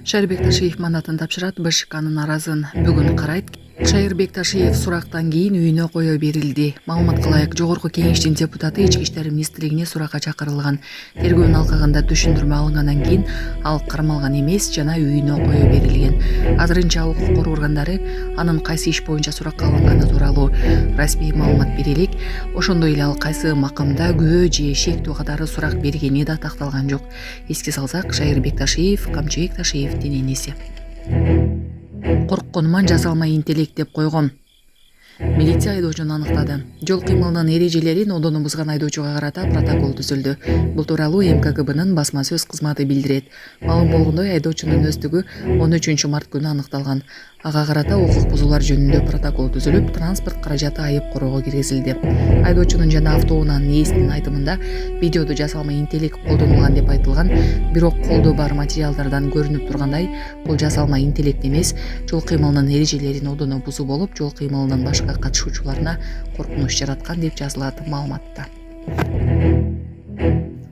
Шайыр Бекташиев мандатын тапшырат, БШКнын аразын бүгүн карайт. Шайыр Бекташиев сурактан кийин үйүнө кое берилди. Маалыматка ылайык, Жогорку Кеңештин депутаты Ички иштер министрлигине суракка чакырылган. Тергөөнүн алкагында түшүндүрмө алынгандан кийин ал кармалган эмес жана үйүнө кое берилген. Азырынча укук коргоо органдары анын кайсы иш боюнча суракка алынганы тууралуу расмий маалымат бере элек. Ошондой эле ал кайсы макамда күбө же шектүү катары сурак бергени да такталган жок. Эске салсак, Шайыр Бекташиев Камчы Бекташиевдин энеси. Коркконуман жасалмай интеллект деп койгом. Милиция айдоочуну аныктады. Жол кыймылынын эрежелерин одону бузган айдоочуга карата протокол түзүлдү. Бул тууралуу МКГБнын басма сөз кызматы билдирет. Маалым болгондой, айдоочунун өздүгү 13 март күнү аныкталган. Ага карата укук бузуулар жөнүндө протокол түзүлүп, транспорт каражаты айып короого киргизилди. Айдоочунун жана автоунаанын ээсинин айтымында видеодо жасалма интеллект колдонулган деп айтылган, бирок колдо бар материалдардан көрүнүп тургандай, бул жасалма интеллект эмес, жол кыймылынын эрежелерин одоно бузуу болуп, жол кыймылынын башка катышуучуларына коркунуч жараткан деп жазылат маалыматта.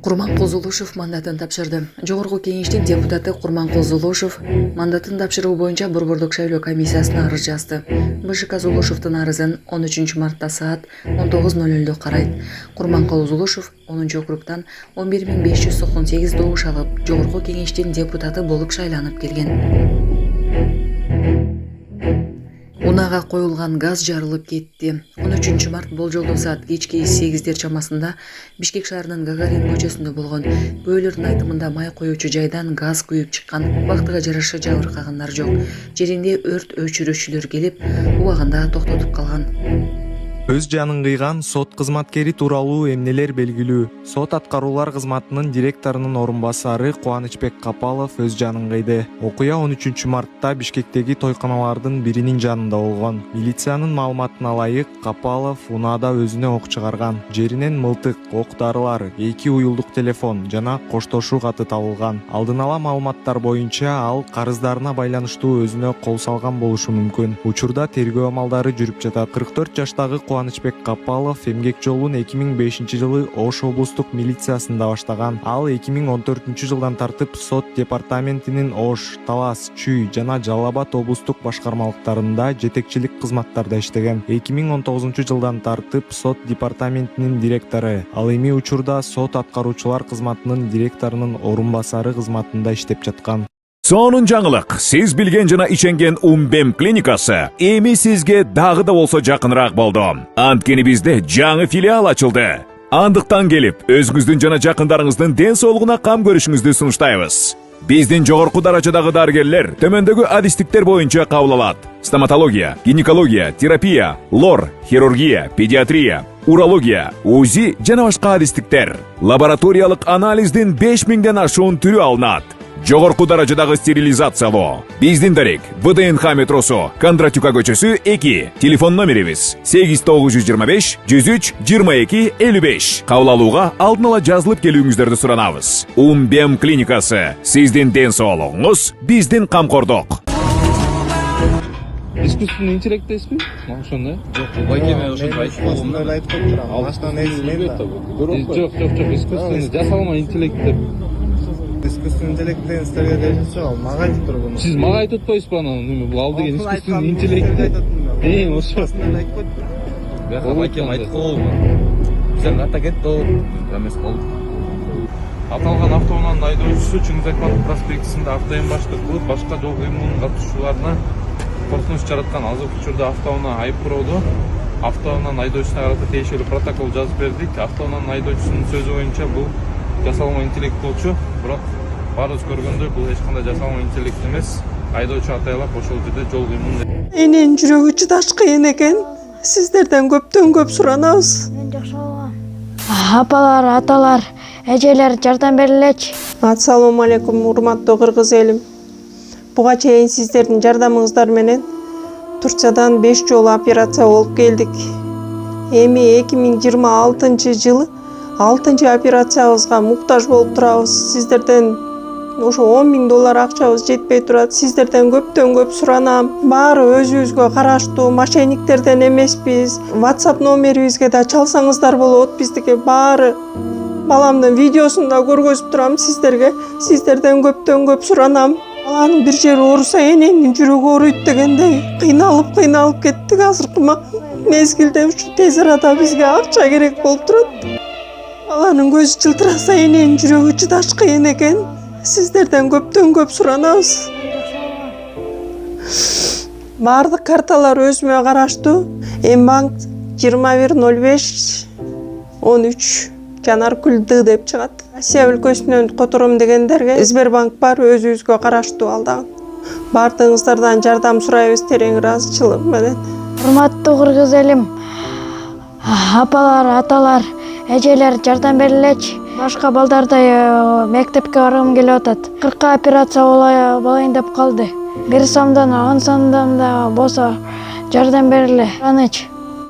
Курманкул Зулушев мандатын тапшырды. Жогорку Кеңештин депутаты Курманкул Зулушев мандатын тапшыруу боюнча Борбордук шайлоо комиссиясына арыз жазды. БШК Зулушевдун арызын 13 мартта саат 19:00 карайт. Курманкул Зулушев 10 округтан 11598 добуш алып, Жогорку Кеңештин депутаты болуп шайланып келген. Унага коюлган газ жарылып кетти. 13 март болжолдуу саат кечки 8 чамасында Бишкек шаарынын Гагарин көчөсүндө болгон. Күбөлөрдүн айтымында май коюучу жайдан газ күйүп чыккан. Убактыга жараша жабыркагандар жок. Жеринде өрт өчүрүүчүлөр келип, убагында токтотуп калган. Өз жанын кыйган сот кызматкери тууралуу эмнелер белгилүү. Сот аткаруулар кызматынын директорунун орун басары Кубанычбек Капалов өз жанын кыйды. Окуя 13 мартта Бишкектеги тойканалардын биринин жанында болгон. Милициянын маалыматына ылайык, Капалов унаада өзүнө ок чыгарган. Жеринен мылтык, ок-дарылар, 2 уюлдук телефон жана коштошуу каты табылган. Алдын ала маалыматтар боюнча ал карыздарына байланыштуу өзүнө кол салган болушу мүмкүн. Учурда тергөө амалдары жүрүп жатат. 44 жаштагы Кубанычбек Капалов эмгек жолун 2005 жылы Ош облустук милициясында баштаган. Ал 2014 жылдан тартып сот департаментинин Ош, Талас, Чүй жана Жалал Абад облустук башкармалыктарында жетекчилик кызматтарда иштеген. 2019 жылдан тартып сот департаментинин директору. Ал эми учурда сот аткаруучулар кызматынын директорунун орун басары кызматында иштеп жаткан. Сонун жаңылык, сиз билген жана иченген Умбем клиникасы эми сизге дагы да болсо жакыныраак болду. Анткени бизде жаңы филиал ачылды. Андыктан келип, өзүңүздүн жана жакындарыңыздын ден соолугуна кам көрүшүңүздү сунуштайбыз. Биздин жогорку даражадагы дарыгерлер төмөндөгү адистиктер боюнча кабыл алат: стоматология, гинекология, терапия, лор, хирургия, педиатрия, урология, УЗИ жана башка адистиктер. Лабораториялык анализдин 5000ден ашуун түрү алынат. Жогорку даражадагы стерилизациялоо. Биздин дарек ВДНХ метросу, Кондратюка көчөсү 2. Телефон номерибиз 8925 103 22 55. Кабыл алууга алдын ала жазылып келүүңүздөрдү суранабыз. Умбем клиникасы. Сиздин ден соолугуңуз, биздин камкордук. Искусственный интеллект дейсизби? Ошондой? Жок, байкеме ошондой айтып койгом да. Айтып коюптурам. Баштан жок, искусственный жасалма интеллект деп. Искусственный интеллекттен стерге дейсиз, ал мага айтып турган. Сиз мага айтып атпайсызбы анан? Бул ал деген искусственный интеллект. Ошо. Бияка байкем айтып койгом. Сен ата кетти, эмес болду. Аталган автоунаанын айдоочусу Чыңгызайкматов проспектисинде автоэм баштык кылып, башка жол кыймылынын катышуучуларына коркунуч жараткан. Азыркы учурда автоунаа айып куроодо. Автоунаанын айдоочусуна карата тиешелүү протокол жазып бердик. Автоунаанын айдоочусунун сөзү боюнча бул жасалма интеллект болчу, бирок баарыбыз көргөндөй бул эч кандай жасалма интеллект эмес. Айдоочу атайлап ошол жерде жол кыймылын. Эненин жүрөгү чыдаш кыйын экен. Сиздерден көптөн көп суранабыз. Мен жакшы болгом. Апалар, аталар, эжелер жардам берилечи. Ассалому алейкум, урматтуу кыргыз элим. Буга чейин сиздердин жардамыңыздар менен Турциядан 5 жолу операция болуп келдик. Эми 2026 жылы 6-чы операциябызга муктаж болуп турабыз. Сиздерден ошо $10.000 акчабыз жетпей турат. Сиздерден көптөн көп суранам. Баары өзүбүзгө караштуу, мошенниктерден эмеспиз. WhatsApp номерибизге да чалсаңыздар болот. Биздики баары баламдын видеосун да көргөзүп турам сиздерге. Сиздерден көптөн көп суранам. Баланын бир жери ооруса эненин жүрөгү ооруйт дегендей кыйналып кеттик. Азыркы мезгилде ушу тез арада бизге акча керек болуп турат. Баланын көзү жылтыраса эненин жүрөгү чыдаш кыйын экен. Сиздерден көптөн көп суранабыз. Бардык карталар өзүмө караштуу. Мбанк 210513 Жанаркүл Д деп чыгат. Россия өлкөсүнөн котором дегендерге Сбербанк бар, өзүбүзгө караштуу ал дагы. Бардыгыңыздардан жардам сурайбыз терең ыраазычылык менен. Урматтуу кыргыз элим, апалар, аталар, эжелер жардам берилечи. Башка балдардай мектепке баргым келип атат. 40 операция болайын деп калды. 1 сомдон 10 сомдон да болсо жардам бериле. Аныч.